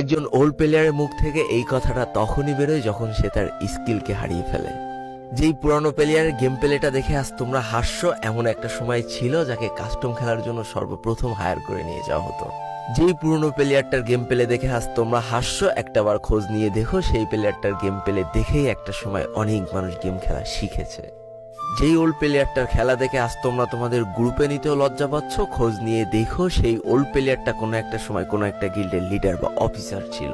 একজন ওল্ড প্লেয়ারের মুখ থেকে এই কথাটা তখনই বেরোয় যখন সে তার স্কিলকে হারিয়ে ফেলে। যেই পুরানো প্লেয়ারের গেম প্লেটা দেখে আজ তোমরা হাসছো, এমন একটা সময় ছিল যাকে কাস্টম খেলার জন্য সর্বপ্রথম হায়ার করে নিয়ে যাওয়া হতো। যেই পুরনো প্লেয়ারটার গেম প্লে দেখে আজ তোমরা হাসছো, একটাবার খোঁজ নিয়ে দেখো সেই প্লেয়ারটার গেম প্লে দেখেই একটা সময় অনেক মানুষ গেম খেলা শিখেছে। যেই ওল্ড প্লেয়ারটার খেলা দেখে আজ তোমরা তোমাদের গ্রুপে নিতেও লজ্জা পাচ্ছ, খোঁজ নিয়ে দেখো সেই ওল্ড প্লেয়ারটা কোনো একটা সময় কোনো একটা গিল্ডের লিডার বা অফিসার ছিল।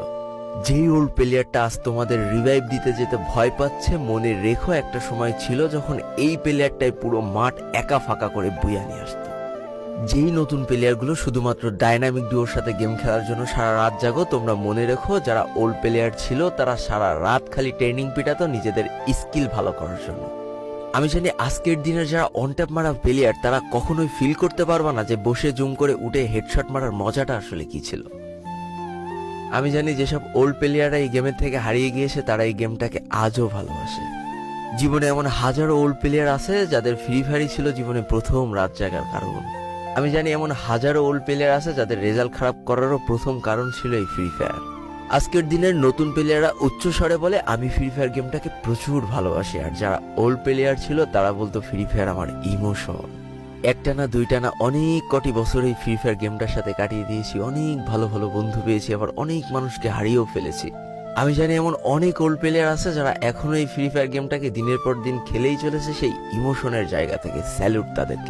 যেই ওল্ড প্লেয়ারটা আজ তোমাদের রিভাইভ দিতে যেতে ভয় পাচ্ছে, মনে রেখো একটা সময় ছিল যখন এই প্লেয়ারটাই পুরো মাঠ একা ফাঁকা করে বুয়া নিয়ে আসতো। যেই নতুন প্লেয়ারগুলো শুধুমাত্র ডাইনামিক ডুয়োর সাথে গেম খেলার জন্য সারা রাত জাগো, তোমরা মনে রেখো যারা ওল্ড প্লেয়ার ছিল তারা সারা রাত খালি ট্রেনিং পিটাতো নিজেদের স্কিল ভালো করার জন্য। আমি জানি আজকের দিনের যারা অন ট্যাপ মারা প্লেয়ার তারা কখনোই ফিল করতে পারবে না যে বসে জুম করে উঠে হেডশট মারার মজাটা আসলে কি ছিল। আমি জানি যেসব ওল্ড প্লেয়াররা এই গেমের থেকে হারিয়ে গিয়েছে তারা এই গেমটাকে আজও ভালোবাসে। জীবনে এমন হাজারো ওল্ড প্লেয়ার আছে যাদের ফ্রি ফায়ারই ছিল জীবনে প্রথম রাত জাগার কারণ। আমি জানি এমন হাজারো ওল্ড প্লেয়ার আছে যাদের রেজাল্ট খারাপ করারও প্রথম কারণ ছিল এই ফ্রি ফায়ার। আজকের দিনের নতুন প্লেয়াররা উচ্চ স্বরে বলে আমি ফ্রি ফায়ার গেমটাকে প্রচুর ভালোবাসি, আর যারা ওল্ড প্লেয়ার ছিল তারা বলতো ফ্রি ফায়ার আমার ইমোশন। একটা না দুইটা না অনেক কটি বছর এই ফ্রি ফায়ার গেমটার সাথে কাটিয়ে দিয়েছি, অনেক ভালো ভালো বন্ধু পেয়েছি, আবার অনেক মানুষকে হারিয়েও ফেলেছি। আমি জানি এমন অনেক ওল্ড প্লেয়ার আছে যারা এখনো এই ফ্রি ফায়ার গেমটাকে দিনের পর দিন খেলেই চলেছে সেই ইমোশনের জায়গা থেকে। স্যালুট তাদেরকে।